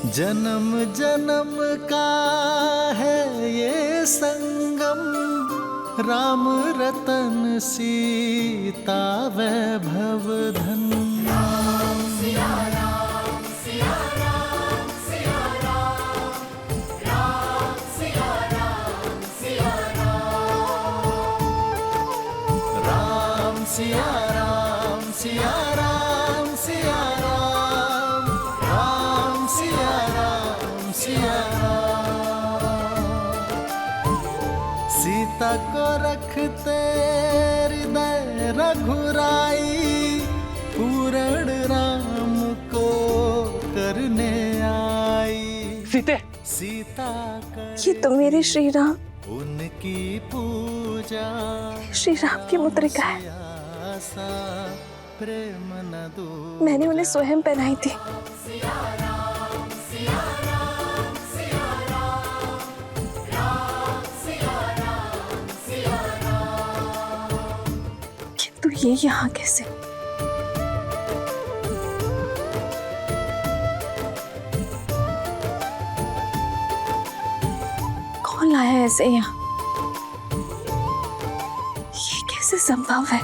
जन्म जन्म का है ये संगम, राम रतन सीता वैभव धन। राम सिया राम सिया राम सिया राम, राम सिया राम सिया राम, राम सिया राम सिया राम सिया राम, राम सिया राम सिया राम। सीता को रखते हृदय रघुराई, पूर्ण राम को करने आई। सीता ये तो मेरे श्री राम, उनकी पूजा, श्री राम की मुद्रिका है। प्रेम न दो, मैंने उन्हें स्वयं पहनाई थी। सिया राम सिया राम सिया राम, राम सिया राम सिया राम। किंतु ये यहाँ कैसे? कौन लाया ऐसे यहाँ? ये कैसे संभव है?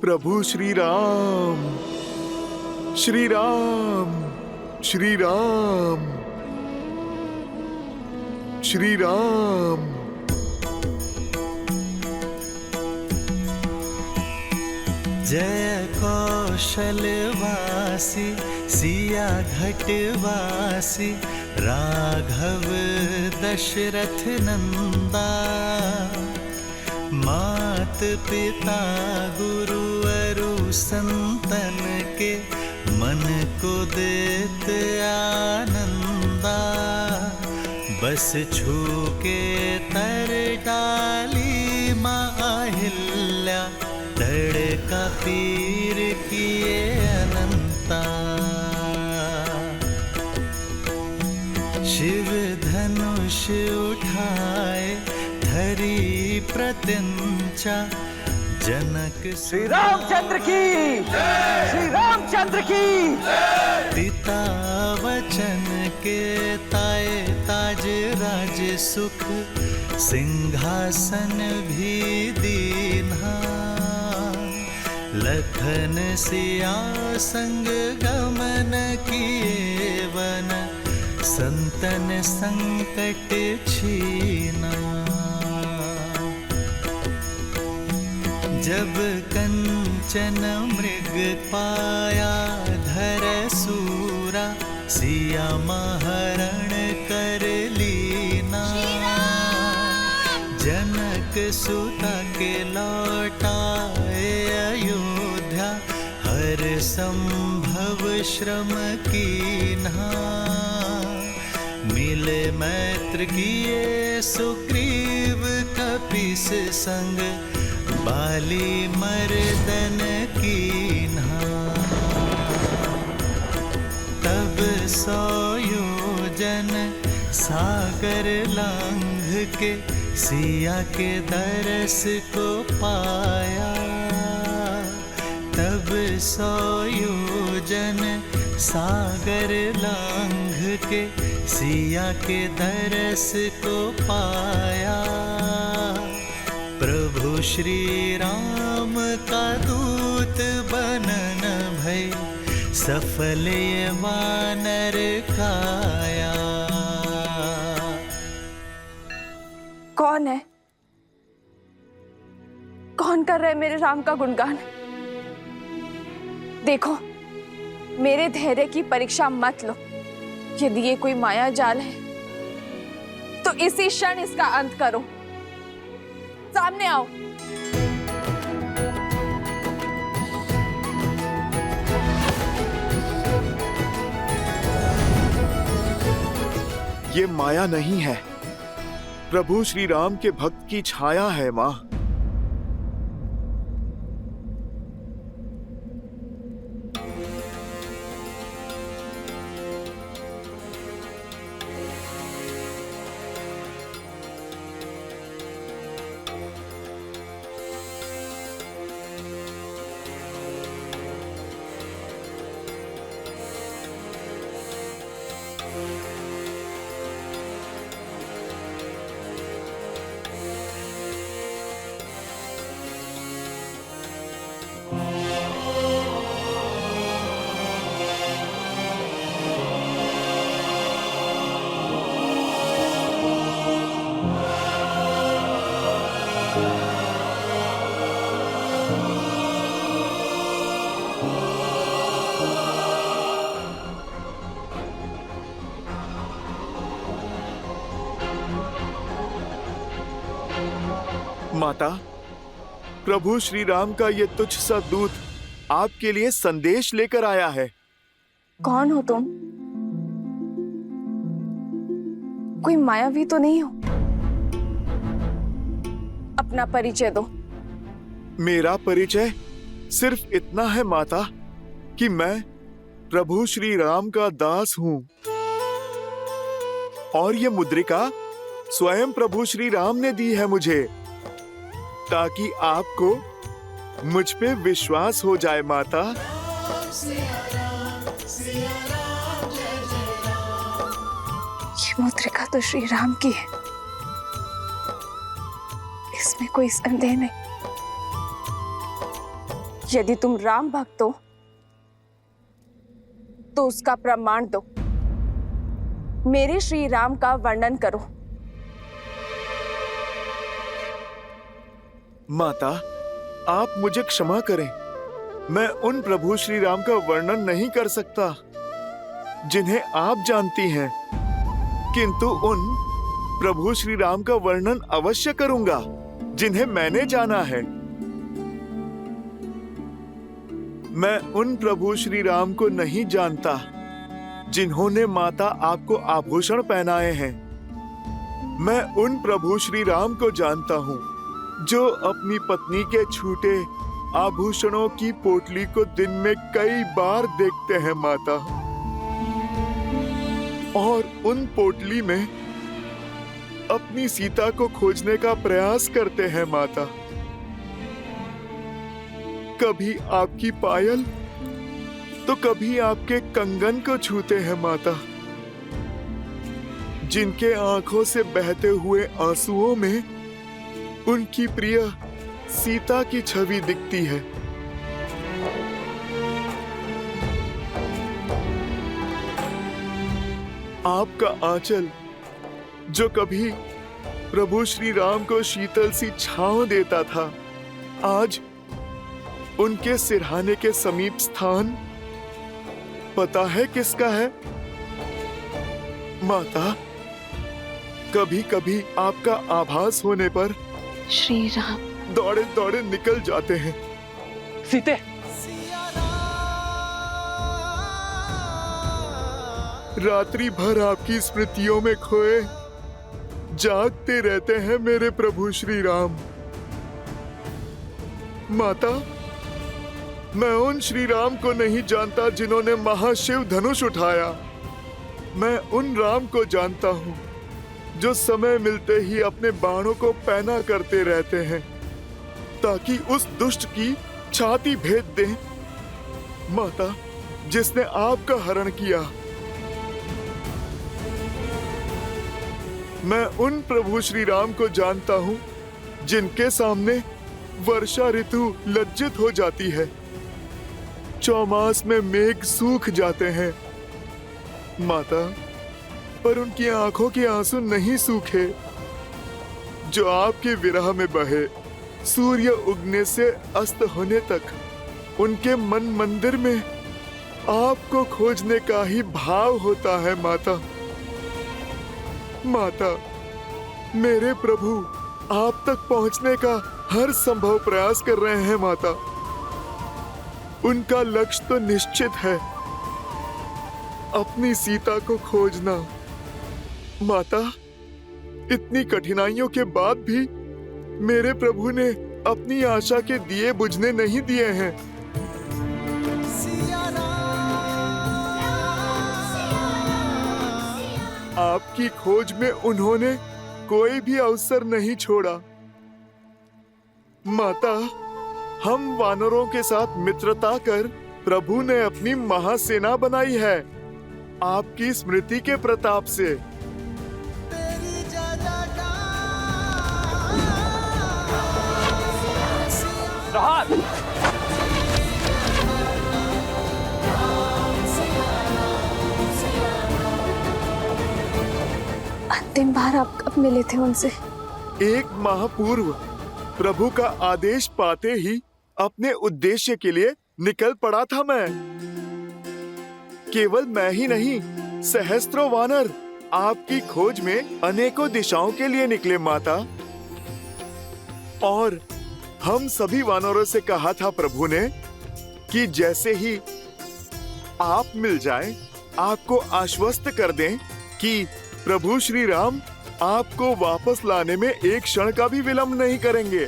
प्रभु श्री राम, श्री राम, श्री राम, श्री राम। जय कौशलवासी सिया घटवासी, राघव दशरथ नंदा। मात पिता गुरु अरु संतन के, मन को देते आनंदा। बस छू के तर डाली माहिल्या, तड़का पीर किए अनंता। शिव धनुष उठाए धरी प्रत्यंचा, जनक श्री रामचंद्र की, श्री रामचंद्र की। पिता वचन के ताए, ताज राज सुख सिंहासन भी दीन्हा। लखन सिया संग गमन किए वन, संतन संकट छीना। जब कंचन मृग पाया धर सूरा, सिया महरण कर लीना। जनक सुता के लौटाए अयोध्या, हर संभव श्रम कीन्हा। मिले मैत्र किए सुग्रीव कपीस संग, बाली मर्दन कीन्हा। तब 100 योजन सागर लांघ के, सिया के दरस को पाया। तब 100 योजन सागर लांघ के, सिया के दरस को पाया। प्रभु श्री राम का दूत बनन भई, सफल ये वानर काया। कौन है? कौन कर रहे मेरे राम का गुणगान? देखो, मेरे धैर्य की परीक्षा मत लो। यदि ये कोई माया जाल है तो इसी क्षण इसका अंत करो। सामने आओ। ये माया नहीं है, प्रभु श्री राम के भक्त की छाया है माँ। माता, प्रभु श्री राम का ये तुच्छ सा दूत आपके लिए संदेश लेकर आया है। कौन हो तुम? कोई मायावी तो नहीं हो? अपना परिचय दो। मेरा परिचय सिर्फ इतना है माता कि मैं प्रभु श्री राम का दास हूँ और ये मुद्रिका स्वयं प्रभु श्री राम ने दी है मुझे, ताकि आपको मुझ पे विश्वास हो जाए माता। ये मुद्रिका तो श्री राम की है, इसमें कोई संदेह नहीं। यदि तुम राम भक्त हो तो उसका प्रमाण दो। मेरे श्री राम का वर्णन करो। माता, आप मुझे क्षमा करें, मैं उन प्रभु श्री राम का वर्णन नहीं कर सकता जिन्हें आप जानती हैं, किंतु उन प्रभु श्री राम का वर्णन अवश्य करूंगा जिन्हें मैंने जाना है। मैं उन प्रभु श्री राम को नहीं जानता जिन्होंने माता आपको आभूषण पहनाए हैं। मैं उन प्रभु श्री राम को जानता हूँ जो अपनी पत्नी के छूटे आभूषणों की पोटली को दिन में कई बार देखते हैं माता, और उन पोटली में अपनी सीता को खोजने का प्रयास करते हैं माता। कभी आपकी पायल तो कभी आपके कंगन को छूते हैं माता, जिनके आंखों से बहते हुए आंसुओं में उनकी प्रिय सीता की छवि दिखती है। आपका आंचल जो कभी प्रभु श्री राम को शीतल सी छांव देता था, आज उनके सिरहाने के समीप स्थान पता है किसका है माता? कभी कभी आपका आभास होने पर श्री राम दौड़े दौड़े निकल जाते हैं। सीते, रात्रि भर आपकी स्मृतियों में खोए जागते रहते हैं मेरे प्रभु श्री राम। माता, मैं उन श्री राम को नहीं जानता जिन्होंने महाशिव धनुष उठाया। मैं उन राम को जानता हूँ जो समय मिलते ही अपने बाणों को पैना करते रहते हैं ताकि उस दुष्ट की छाती भेद दें। माता, जिसने आपका हरण किया। मैं उन प्रभु श्री राम को जानता हूँ जिनके सामने वर्षा ऋतु लज्जित हो जाती है, चौमास में मेघ सूख जाते हैं माता, पर उनकी आंखों के आंसू नहीं सूखे जो आपके विरह में बहे। सूर्य उगने से अस्त होने तक उनके मन मंदिर में आपको खोजने का ही भाव होता है माता। माता, मेरे प्रभु आप तक पहुंचने का हर संभव प्रयास कर रहे हैं माता। उनका लक्ष्य तो निश्चित है, अपनी सीता को खोजना। माता, इतनी कठिनाइयों के बाद भी मेरे प्रभु ने अपनी आशा के दिए बुझने नहीं दिए हैं। आपकी खोज में उन्होंने कोई भी अवसर नहीं छोड़ा। माता, हम वानरों के साथ मित्रता कर प्रभु ने अपनी महासेना बनाई है आपकी स्मृति के प्रताप से। प्रहार! अंतिम बार आप कब मिले थे उनसे? 1 माह पूर्व प्रभु का आदेश पाते ही अपने उद्देश्य के लिए निकल पड़ा था मैं। केवल मैं ही नहीं, सहस्त्रों वानर आपकी खोज में अनेकों दिशाओं के लिए निकले माता। और हम सभी वानरों से कहा था प्रभु ने कि जैसे ही आप मिल जाएं, आपको आश्वस्त कर दें कि प्रभु श्री राम आपको वापस लाने में एक क्षण का भी विलंब नहीं करेंगे।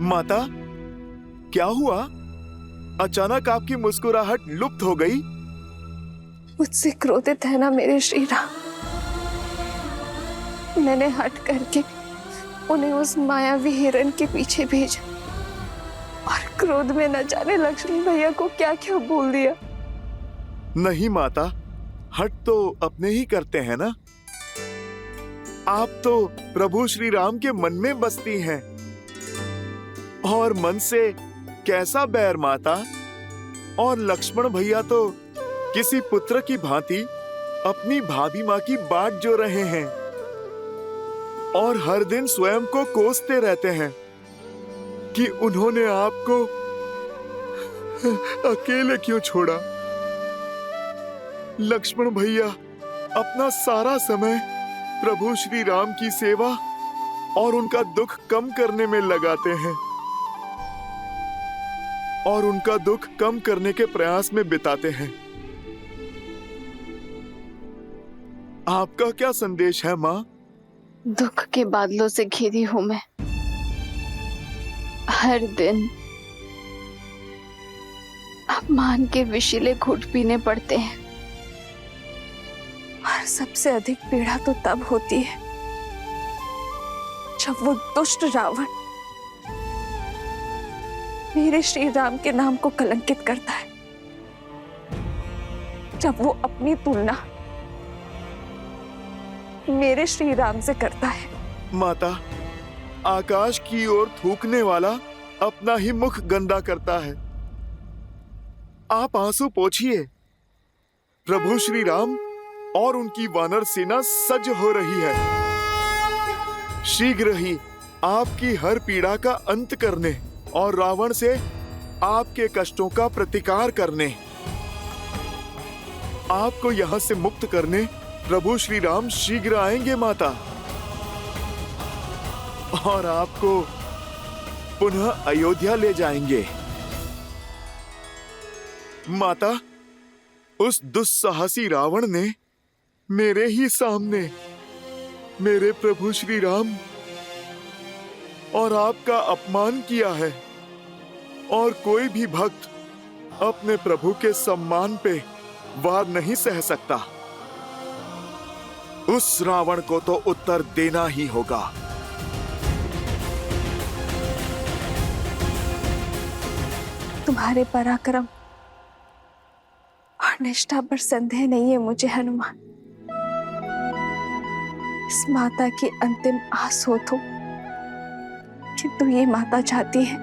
माता, क्या हुआ? अचानक आपकी मुस्कुराहट लुप्त हो गई। मुझसे क्रोधित है ना मेरे श्री राम। मैंने हट करके उन्हें उस मायावी हिरण के पीछे भेजा और क्रोध में न जाने लक्ष्मण भैया को क्या क्या बोल दिया। नहीं माता, हट तो अपने ही करते हैं ना। आप तो प्रभु श्री राम के मन में बसती हैं। और मन से कैसा बैर माता। और लक्ष्मण भैया तो किसी पुत्र की भांति अपनी भाभी माँ की बाट जो रहे हैं और हर दिन स्वयं को कोसते रहते हैं कि उन्होंने आपको अकेले क्यों छोड़ा। लक्ष्मण भैया अपना सारा समय प्रभु श्री राम की सेवा और उनका दुख कम करने में लगाते हैं और उनका दुख कम करने के प्रयास में बिताते हैं। आपका क्या संदेश है माँ? दुख के बादलों से घिरी हूं मैं। हर दिन अपमान के विषैले घूंट पीने पड़ते हैं और सबसे अधिक पीड़ा तो तब होती है जब वो दुष्ट रावण मेरे श्री राम के नाम को कलंकित करता है, जब वो अपनी तुलना मेरे श्री राम से करता है। माता, आकाश की ओर थूकने वाला अपना ही मुख गंदा करता है। आप आंसू पोंछिए। प्रभु श्री राम और उनकी वानर सेना सज्ज हो रही है, शीघ्र ही आपकी हर पीड़ा का अंत करने और रावण से आपके कष्टों का प्रतिकार करने, आपको यहां से मुक्त करने प्रभु श्री राम शीघ्र आएंगे माता। और आपको पुनः अयोध्या ले जाएंगे। माता, उस दुस्साहसी रावण ने मेरे ही सामने मेरे प्रभु श्री राम और आपका अपमान किया है और कोई भी भक्त अपने प्रभु के सम्मान पे वार नहीं सह सकता। उस रावण को तो उत्तर देना ही होगा। तुम्हारे पराक्रम और निष्ठा पर संदेह नहीं है मुझे हनुमान। इस माता की अंतिम आस हो तो किंतु ये माता चाहती है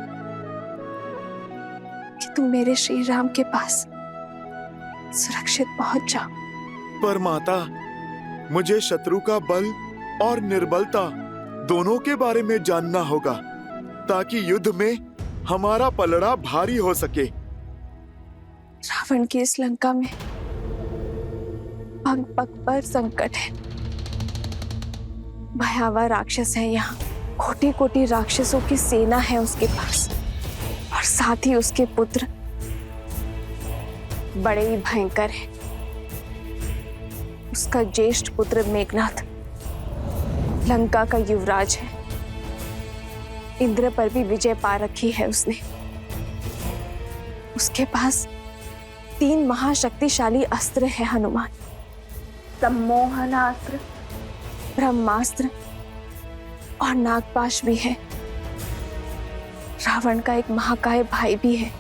कि तुम मेरे श्री राम के पास सुरक्षित पहुंच जाओ। पर माता, मुझे शत्रु का बल और निर्बलता दोनों के बारे में जानना होगा ताकि युद्ध में हमारा पलड़ा भारी हो सके। रावण की इस लंका में पग पग पर संकट है। भयावह राक्षस है यहाँ, कोटि कोटि राक्षसों की सेना है उसके पास और साथ ही उसके पुत्र बड़े ही भयंकर है। उसका ज्येष्ठ पुत्र मेघनाथ लंका का युवराज है। इंद्र पर भी विजय पा रखी है उसने। उसके पास 3 महाशक्तिशाली अस्त्र है हनुमान। सम्मोहनास्त्र, ब्रह्मास्त्र और नागपाश भी है। रावण का एक महाकाय भाई भी है,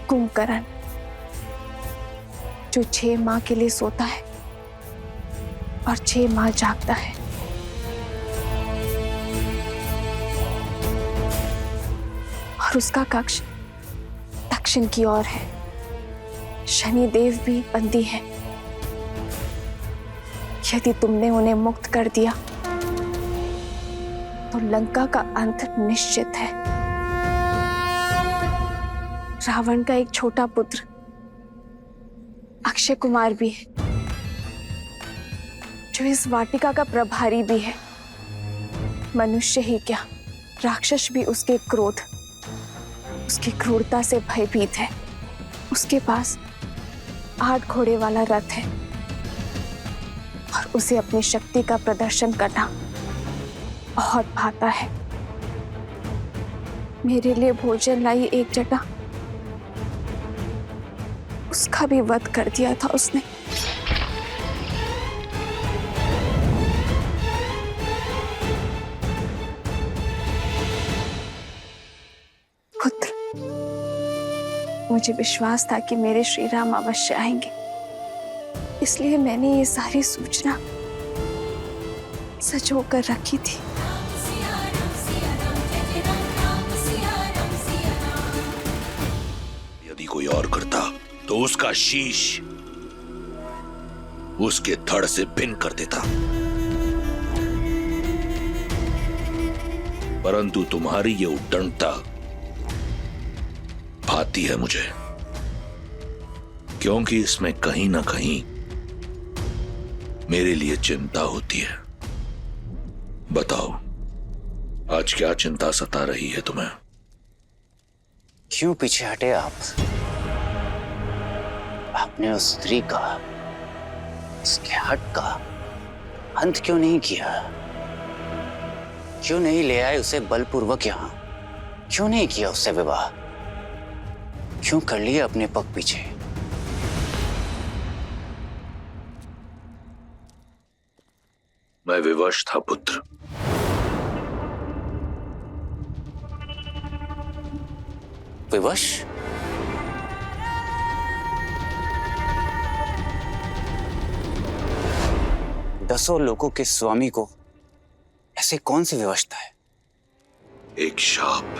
कुंभकर्ण, जो 6 माह के लिए सोता है और 6 माह जागता है। और उसका कक्ष दक्षिण की ओर है। शनि देव भी बंदी है। यदि तुमने उन्हें मुक्त कर दिया तो लंका का अंत निश्चित है। रावण का एक छोटा पुत्र अक्षय कुमार भी है, जो इस वाटिका का प्रभारी भी है। मनुष्य ही क्या, राक्षस भी उसके क्रोध, उसकी क्रूरता से भयभीत है। उसके पास 8 घोड़े वाला रथ है और उसे अपनी शक्ति का प्रदर्शन करना बहुत भाता है। मेरे लिए भोजन लाई एक जटा, उसका भी वध कर दिया था उसने। पुत्र, मुझे विश्वास था कि मेरे श्री राम अवश्य आएंगे, इसलिए मैंने ये सारी सूचना सजो कर रखी थी। यदि कोई और करता तो उसका शीश उसके धड़ से भिन्न कर देता, परंतु तुम्हारी ये उद्दंडता भाती है मुझे, क्योंकि इसमें कहीं ना कहीं मेरे लिए चिंता होती है। बताओ, आज क्या चिंता सता रही है तुम्हें? क्यों पीछे हटे आप? आपने उस स्त्री का, उसके हट का अंत क्यों नहीं किया? क्यों नहीं ले आए उसे बलपूर्वक यहां? क्यों नहीं किया उससे विवाह? क्यों कर लिया अपने पग पीछे? मैं विवश था पुत्र। विवश? दसों लोगों के स्वामी को ऐसे कौन सी विवशता है? एक शाप।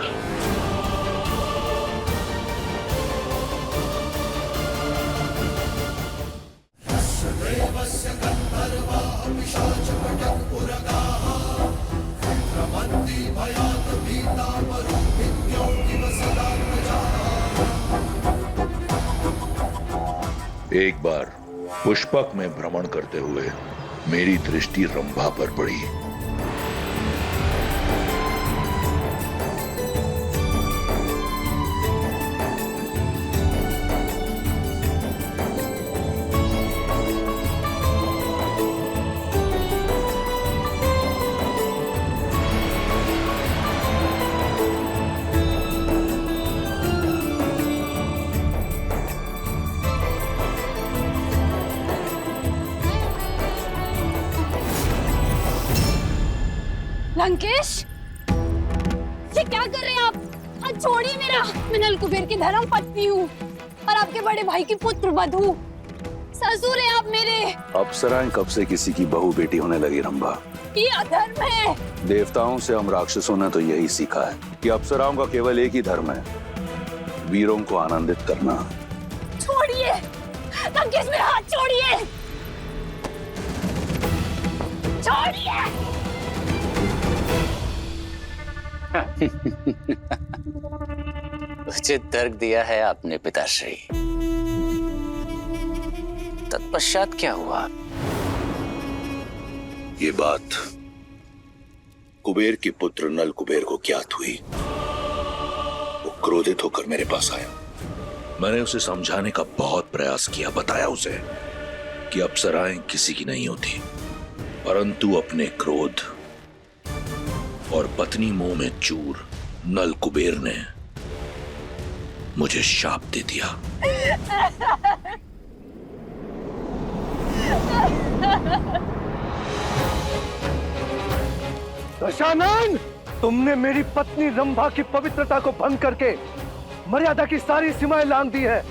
एक बार पुष्पक में भ्रमण करते हुए मेरी दृष्टि रंभा पर पड़ी। लंकेश, ये क्या कर रहे हैं आप? हाथ छोड़िए मेरा। मैं नल कुबेर की धर्म पत्नी हूँ और आपके बड़े भाई की पुत्र वधू। ससुर हैं आप मेरे। अप्सराएं कब से किसी की बहू बेटी होने लगी रंभा? ये अधर्म है। देवताओं से हम राक्षसों ने तो यही सीखा है कि अप्सराओं का केवल एक ही धर्म है, वीरों को आनंदित करना। छोड़िए लंकेश, मेरा हाथ छोड़िए। छोड़िए। उचित तर्क दिया है आपने पिताश्री। तत्पश्चात क्या हुआ? ये बात कुबेर के पुत्र नल कुबेर को ज्ञात हुई। वो क्रोधित होकर मेरे पास आया। मैंने उसे समझाने का बहुत प्रयास किया, बताया उसे कि अप्सराएं किसी की नहीं होती, परंतु अपने क्रोध और पत्नी मोह में चूर नल कुबेर ने मुझे शाप दे दिया। दशानन, तुमने मेरी पत्नी रंभा की पवित्रता को भंग करके मर्यादा की सारी सीमाएं लांघ दी है।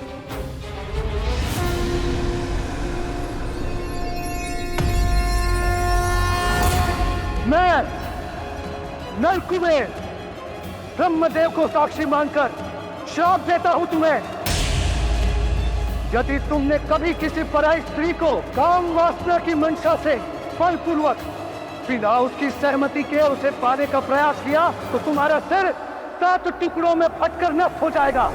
मैं नल कुबेर ब्रह्मदेव को साक्षी मानकर श्राप देता हूं तुम्हें। यदि तुमने कभी किसी पराई स्त्री को काम वासना की मंशा से बलपूर्वक बिना उसकी सहमति के उसे पाने का प्रयास किया तो तुम्हारा सिर 7 टुकड़ों में फटकर नष्ट हो जाएगा।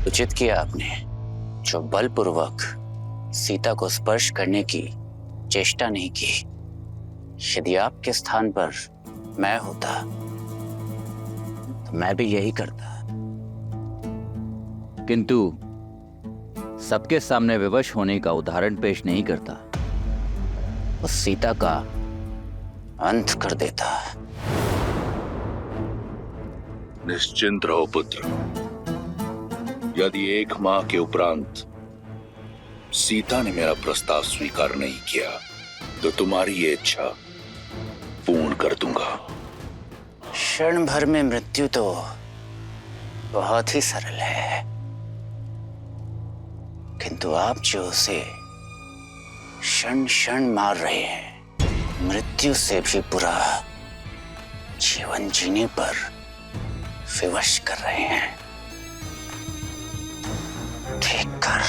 उचित किया आपने जो बलपूर्वक सीता को स्पर्श करने की चेष्टा नहीं की। यदि आपके स्थान पर मैं होता तो मैं भी यही करता, किंतु सबके सामने विवश होने का उदाहरण पेश नहीं करता। उस सीता का अंत कर देता। निश्चिंत रहो पुत्र। यदि 1 माह के उपरांत सीता ने मेरा प्रस्ताव स्वीकार नहीं किया तो तुम्हारी ये इच्छा पूर्ण कर दूंगा। क्षण भर में मृत्यु तो बहुत ही सरल है, किंतु आप जो उसे क्षण क्षण मार रहे हैं, मृत्यु से भी बुरा जीवन जीने पर विवश कर रहे हैं। देखकर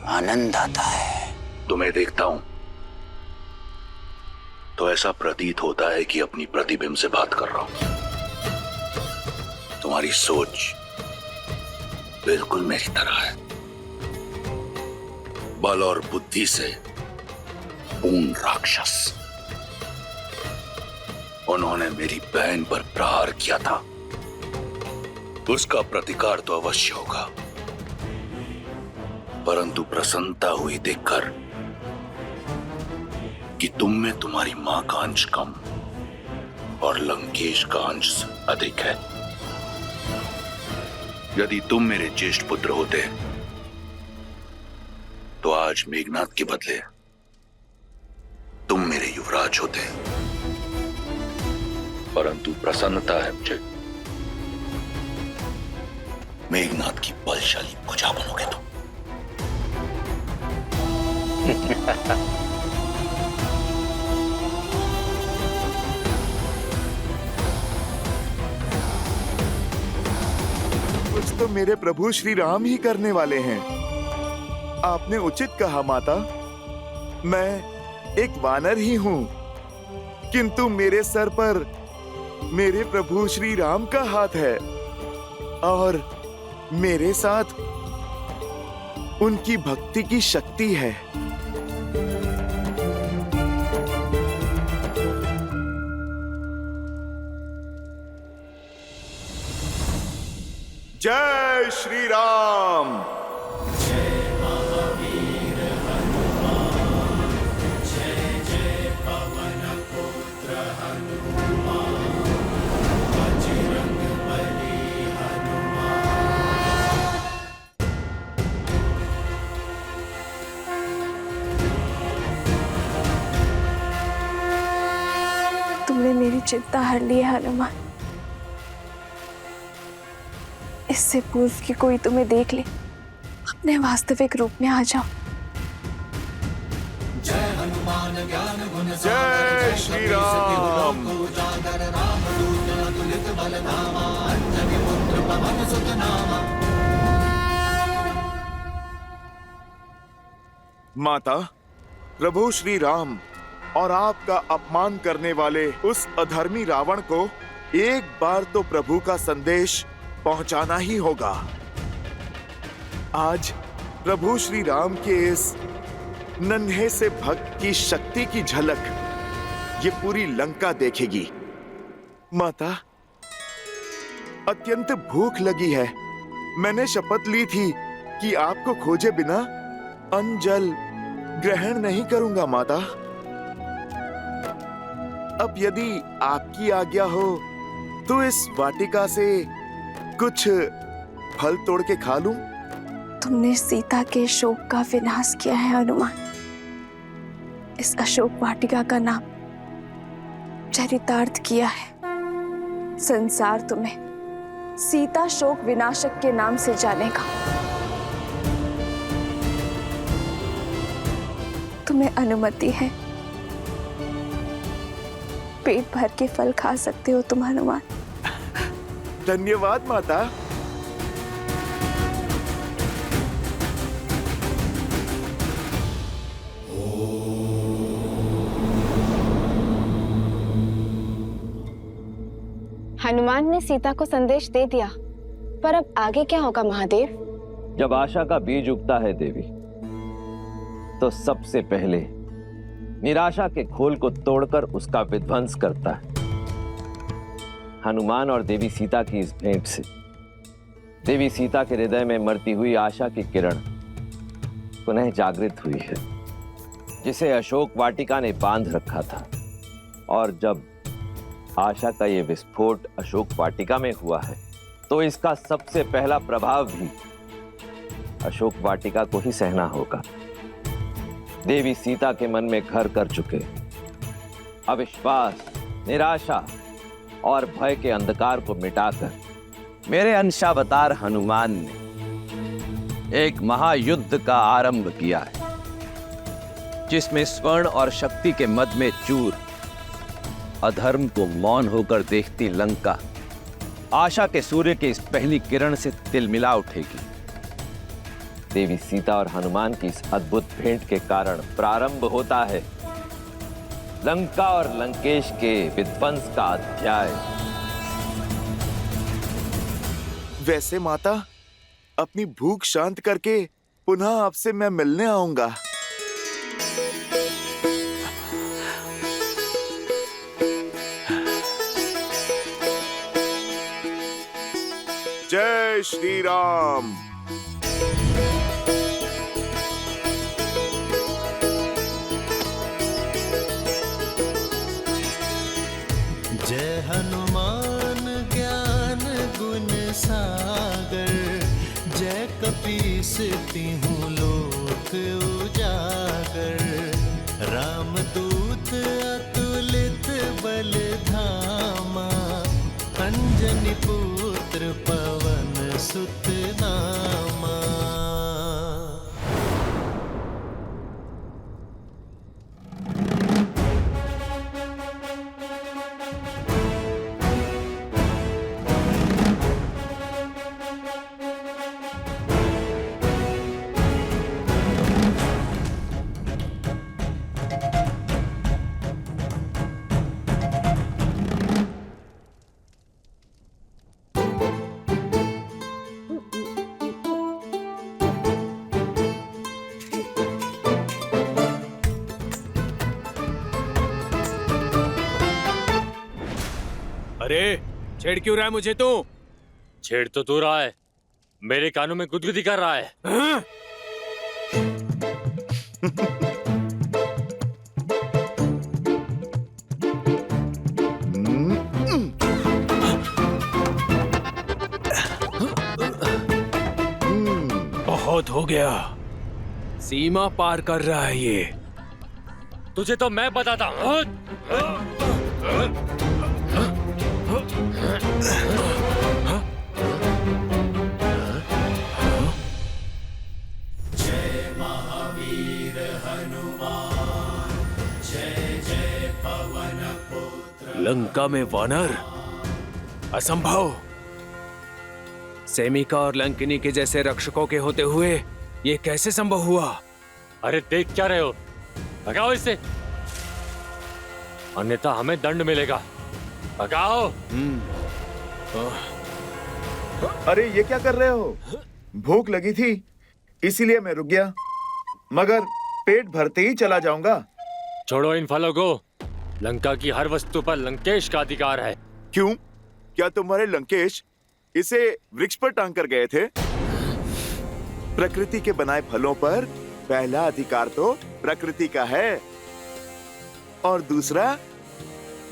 आनंद आता है। तुम्हें देखता हूं तो ऐसा प्रतीत होता है कि अपनी प्रतिबिंब से बात कर रहा हूं। तुम्हारी सोच बिल्कुल मेरी तरह है, बल और बुद्धि से पूर्ण राक्षस। उन्होंने मेरी बहन पर प्रहार किया था, उसका प्रतिकार तो अवश्य होगा, परंतु प्रसन्नता हुई देखकर कि तुम में तुम्हारी मां का अंश कम और लंकेश का अंश अधिक है। यदि तुम मेरे ज्येष्ठ पुत्र होते तो आज मेघनाद के बदले तुम मेरे युवराज होते, परंतु प्रसन्नता है मुझे मेघनाद की बलशाली भुजा बनोगे तुम। कुछ तो मेरे प्रभु श्री राम ही करने वाले हैं। आपने उचित कहा माता, मैं एक वानर ही हूँ, किंतु मेरे सर पर मेरे प्रभु श्री राम का हाथ है और मेरे साथ उनकी भक्ति की शक्ति है। जय श्री राम। तुमने मेरी चिंता हर ली है हनुमान। इससे पूर्व कि कोई तुम्हें देख ले, अपने वास्तविक रूप में आ जाओ। जय श्री राम। माता, प्रभु श्री राम और आपका अपमान करने वाले उस अधर्मी रावण को एक बार तो प्रभु का संदेश पहुंचाना ही होगा। आज प्रभु श्री राम के इस नन्हे से भक्त की शक्ति की झलक ये पूरी लंका देखेगी। माता, अत्यंत भूख लगी है। मैंने शपथ ली थी कि आपको खोजे बिना अन्न जल ग्रहण नहीं करूंगा माता। अब यदि आपकी आज्ञा हो तो इस वाटिका से कुछ फल तोड़ के खा लूं? तुमने सीता के शोक का विनाश किया है हनुमान। इस अशोक वाटिका का नाम चरितार्थ किया है। संसार तुम्हें सीता शोक विनाशक के नाम से जानेगा। तुम्हें अनुमति है, पेट भर के फल खा सकते हो तुम हनुमान। धन्यवाद माता। हनुमान ने सीता को संदेश दे दिया, पर अब आगे क्या होगा महादेव? जब आशा का बीज उगता है देवी, तो सबसे पहले निराशा के खोल को तोड़कर उसका विध्वंस करता है। हनुमान और देवी सीता की इस भेंट से देवी सीता के हृदय में मरती हुई आशा की किरण पुनः जागृत हुई है, जिसे अशोक वाटिका ने बांध रखा था। और जब आशा का ये विस्फोट अशोक वाटिका में हुआ है, तो इसका सबसे पहला प्रभाव भी अशोक वाटिका को ही सहना होगा। देवी सीता के मन में घर कर चुके अविश्वास, निराशा और भय के अंधकार को मिटाकर मेरे अंशावतार हनुमान ने एक महायुद्ध का आरंभ किया है, जिसमें स्वर्ण और शक्ति के मद में चूर, अधर्म को मौन होकर देखती लंका आशा के सूर्य की इस पहली किरण से तिलमिला उठेगी। देवी सीता और हनुमान की इस अद्भुत भेंट के कारण प्रारंभ होता है लंका और लंकेश के विध्वंस का अध्याय। वैसे माता, अपनी भूख शांत करके पुनः आपसे मैं मिलने आऊंगा। जय श्री राम। जय हनुमान ज्ञान गुण सागर, जय कपीस तिहुँ लोक उजागर। रामदूत अतुलित बल धामा, अंजनी पुत्र पवन सुत नामा। अरे छेड़ क्यों रहा है मुझे तू? छेड़ तो तू रहा है, मेरे कानों में गुदगुदी कर रहा है। हाँ? बहुत हो गया, सीमा पार कर रहा है ये। तुझे तो मैं बताता हूँ। जय महावीर हनुमान, जय जय पवन पुत्र। लंका में वानर? असंभव। सेमिका और लंकिनी के जैसे रक्षकों के होते हुए ये कैसे संभव हुआ? अरे देख क्या रहे हो, भगाओ इससे, अन्यथा हमें दंड मिलेगा। भगाओ। अरे ये क्या कर रहे हो? भूख लगी थी इसीलिए मैं रुक गया, मगर पेट भरते ही चला जाऊंगा। छोड़ो इन फलों को, लंका की हर वस्तु पर लंकेश का अधिकार है। क्यों? क्या तुम्हारे लंकेश इसे वृक्ष पर टांग कर गए थे? प्रकृति के बनाए फलों पर पहला अधिकार तो प्रकृति का है, और दूसरा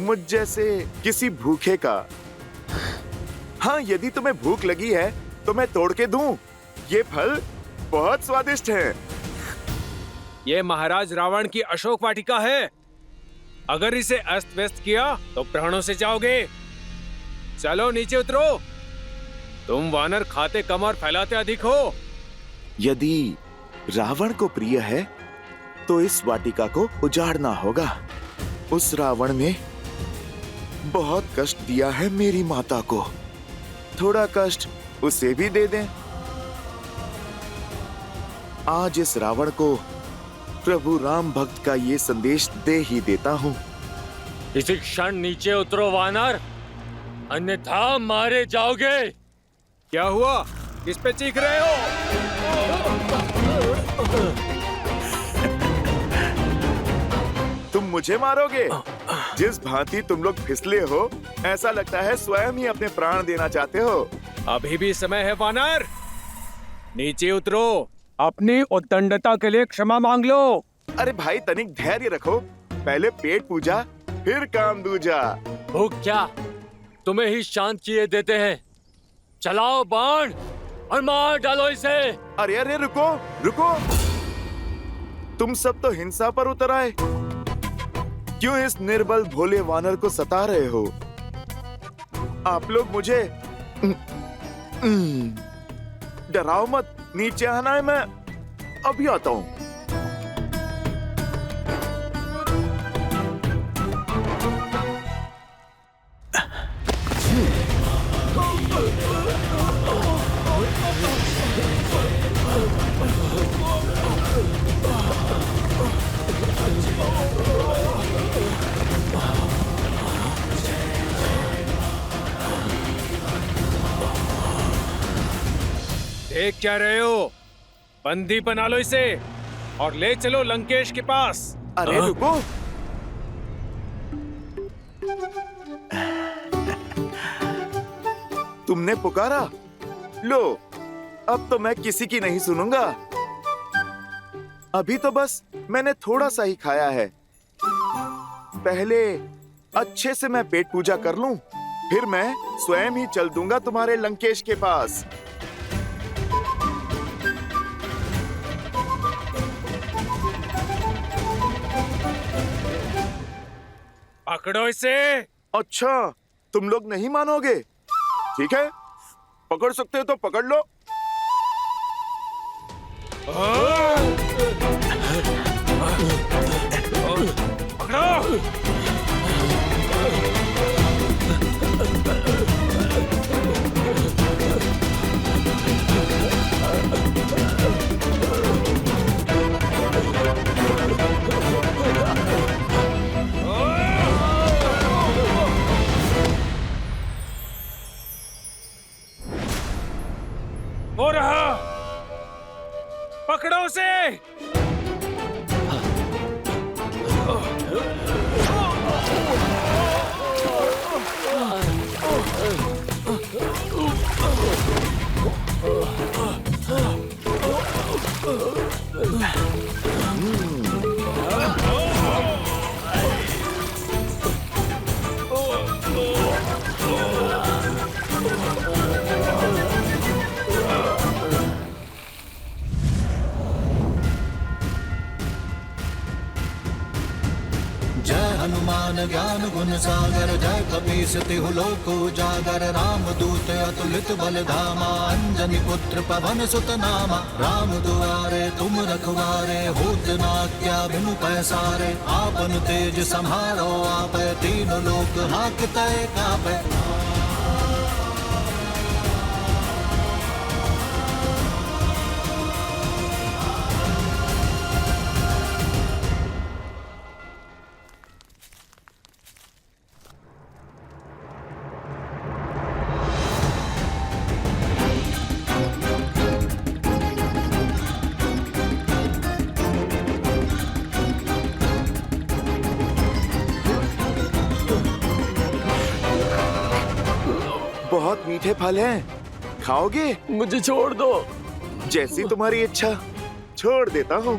मुझ जैसे किसी भूखे का। हाँ, यदि तुम्हें भूख लगी है तो मैं तोड़ के दूं। ये फल बहुत स्वादिष्ट हैं। ये महाराज रावण की अशोक वाटिका है। अगर इसे अस्त व्यस्त किया तो प्राणों से जाओगे। चलो नीचे उतरो। तुम वानर खाते कम और फैलाते अधिक हो। यदि रावण को प्रिय है तो इस वाटिका को उजाड़ना होगा। उस रावण ने बहुत कष्ट दिया है मेरी माता को, थोड़ा कष्ट उसे भी दे दें। आज इस रावण को प्रभु राम भक्त का ये संदेश दे ही देता हूँ। इसी क्षण नीचे उतरो वानर, अन्यथा मारे जाओगे। क्या हुआ? किस पे चीख रहे हो? तुम मुझे मारोगे? जिस भांति तुम लोग फिसले हो, ऐसा लगता है स्वयं ही अपने प्राण देना चाहते हो। अभी भी समय है वानर, नीचे उतरो। अपनी उद्दंडता के लिए क्षमा मांग लो। अरे भाई तनिक धैर्य रखो, पहले पेट पूजा फिर काम दूजा। भूख क्या तुम्हें ही शांत किए देते हैं। चलाओ बाण और मार डालो इसे। अरे अरे रुको रुको, तुम सब तो हिंसा पर उतर आए। क्यों इस निर्बल भोले वानर को सता रहे हो? आप लोग मुझे डराओ मत, नीचे आना है, मैं अभी आता हूं। देख क्या रहे हो? बंदी बना लो इसे और ले चलो लंकेश के पास। अरे रुको, तुमने पुकारा, लो अब तो मैं किसी की नहीं सुनूंगा। अभी तो बस मैंने थोड़ा सा ही खाया है। पहले अच्छे से मैं पेट पूजा कर लूं, फिर मैं स्वयं ही चल दूंगा तुम्हारे लंकेश के पास। पकड़ो इसे। अच्छा, तुम लोग नहीं मानोगे? ठीक है, पकड़ सकते हो तो पकड़ लो। पकड़ो। हो रहा, पकड़ो उसे। हनुमान ज्ञान गुण सागर, जय कपीस तिहु लोक उजागर। राम दूत अतुलित बल धामा, अंजनी पुत्र पवन सुत नामा। राम दुआरे तुम रखवारे, होत न आज्ञा बिनु पैसारे। आपन तेज सम्हारो आपै, तीनों लोक हांकते कापै। बहुत मीठे फल हैं, खाओगे? मुझे छोड़ दो। जैसी तुम्हारी इच्छा, छोड़ देता हूँ।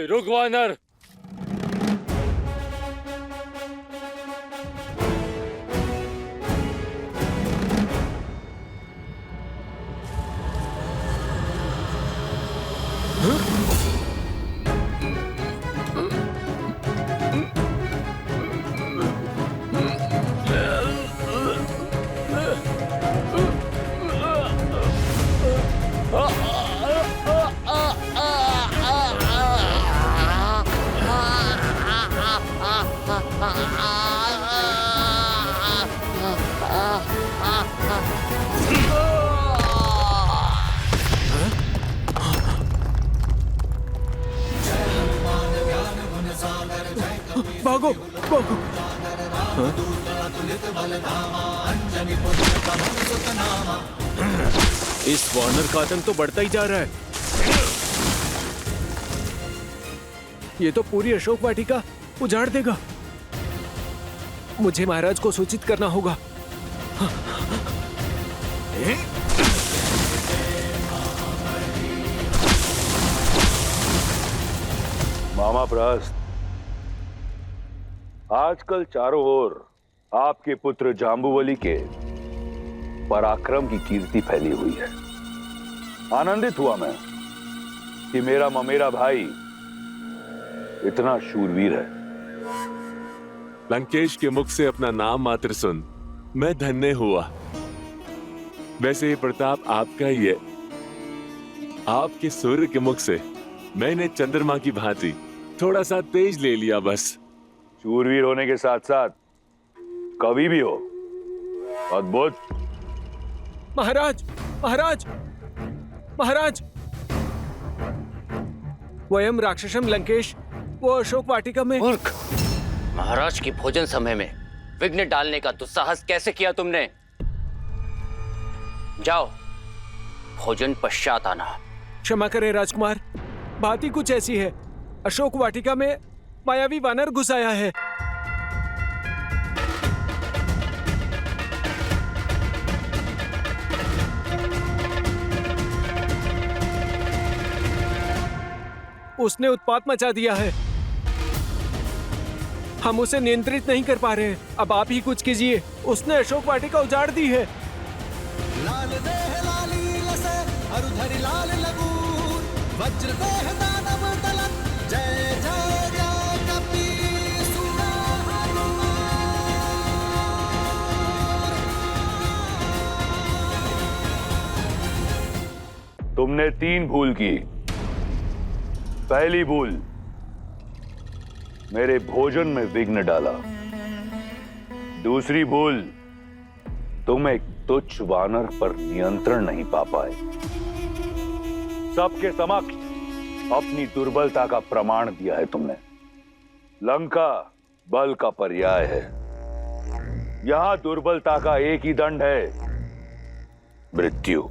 रुक वानर। भागो भागो। इस वानर का आतंक तो बढ़ता ही जा रहा है। ये तो पूरी अशोक वाटिका उजाड़ देगा। मुझे महाराज को सूचित करना होगा। मामा प्रहस्त, आजकल चारों ओर आपके पुत्र जाम्बुवली के पराक्रम की कीर्ति फैली हुई है। आनंदित हुआ मैं कि मेरा ममेरा भाई इतना शूरवीर है। लंकेश के मुख से अपना नाम मात्र सुन मैं धन्य हुआ। वैसे ये प्रताप आपका ही है। आपके सूर्य के मुख से मैंने चंद्रमा की भांति थोड़ा सा तेज ले लिया बस। शूरवीर होने के साथ साथ कवि भी हो। अद्भुत। महाराज महाराज महाराज, वयम राक्षसम लंकेश वो अशोक वाटिका में। मूर्ख! महाराज की भोजन समय में विघ्न डालने का दुस्साहस कैसे किया तुमने? जाओ, भोजन पश्चात आना। क्षमा करें राजकुमार, बात ही कुछ ऐसी है। अशोक वाटिका में मायावी वानर घुस आया है। उसने उत्पात मचा दिया है। हम उसे नियंत्रित नहीं कर पा रहे। अब आप ही कुछ कीजिए। उसने अशोक वाटिका उजाड़ दी है। लाल देह लाली लसे अरुधरि लाल लगूर वज्र देह दानव दलन जय जय जय कपीसुर हनुमान। तुमने 3 भूल की। पहली भूल, मेरे भोजन में विघ्न डाला। दूसरी भूल, तुम एक तुच्छ वानर पर नियंत्रण नहीं पा पाए। सबके समक्ष अपनी दुर्बलता का प्रमाण दिया है तुमने। लंका बल का पर्याय है। यहां दुर्बलता का एक ही दंड है, मृत्यु।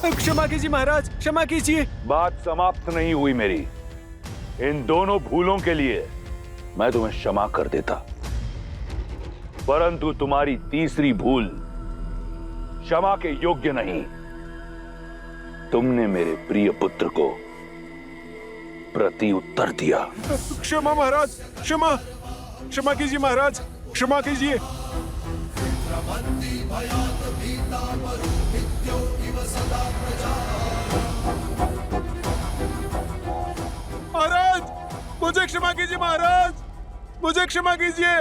क्षमा कीजिए महाराज, क्षमा कीजिए। बात समाप्त नहीं हुई मेरी। इन दोनों भूलों के लिए मैं तुम्हें क्षमा कर देता, परंतु तुम्हारी तीसरी भूल क्षमा के योग्य नहीं। तुमने मेरे प्रिय पुत्र को प्रति उत्तर दिया। क्षमा महाराज, क्षमा। क्षमा कीजिए महाराज, क्षमा कीजिए। महाराज, मुझे क्षमा कीजिए महाराज, मुझे क्षमा कीजिए।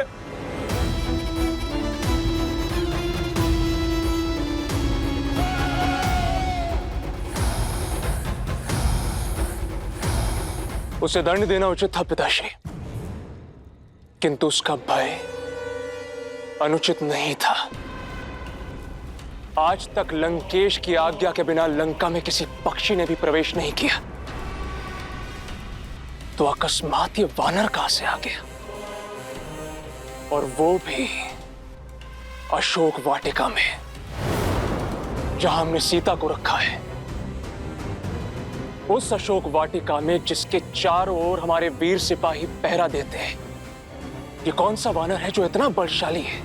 उसे दंड देना उचित था पिताश्री, किंतु उसका भय अनुचित नहीं था। आज तक लंकेश की आज्ञा के बिना लंका में किसी पक्षी ने भी प्रवेश नहीं किया, तो अकस्मात ये वानर कहां से आ गया, और वो भी अशोक वाटिका में, जहां हमने सीता को रखा है। उस अशोक वाटिका में जिसके चारों ओर हमारे वीर सिपाही पहरा देते हैं। ये कौन सा वानर है जो इतना बलशाली है,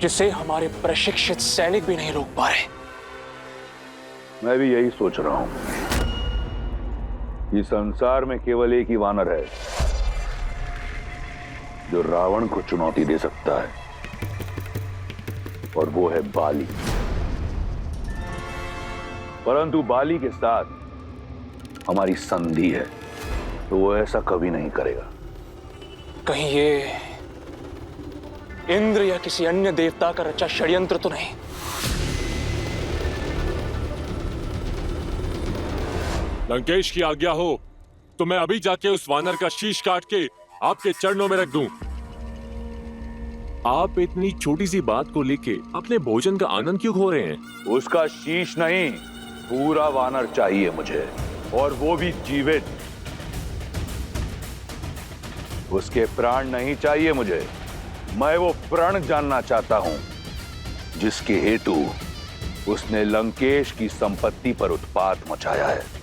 जिसे हमारे प्रशिक्षित सैनिक भी नहीं रोक पा रहे? मैं भी यही सोच रहा हूं। कि संसार में केवल एक ही वानर है जो रावण को चुनौती दे सकता है, और वो है बाली। परंतु बाली के साथ हमारी संधि है, तो वो ऐसा कभी नहीं करेगा। कहीं ये इंद्र या किसी अन्य देवता का रचा षड्यंत्र तो नहीं? लंकेश की आज्ञा हो तो मैं अभी जाके उस वानर का शीश काट के आपके चरणों में रख दूं। आप इतनी छोटी सी बात को लेके अपने भोजन का आनंद क्यों खो रहे हैं? उसका शीश नहीं, पूरा वानर चाहिए मुझे, और वो भी जीवित। उसके प्राण नहीं चाहिए मुझे, मैं वो प्रण जानना चाहता हूं जिसके हेतु उसने लंकेश की संपत्ति पर उत्पात मचाया है।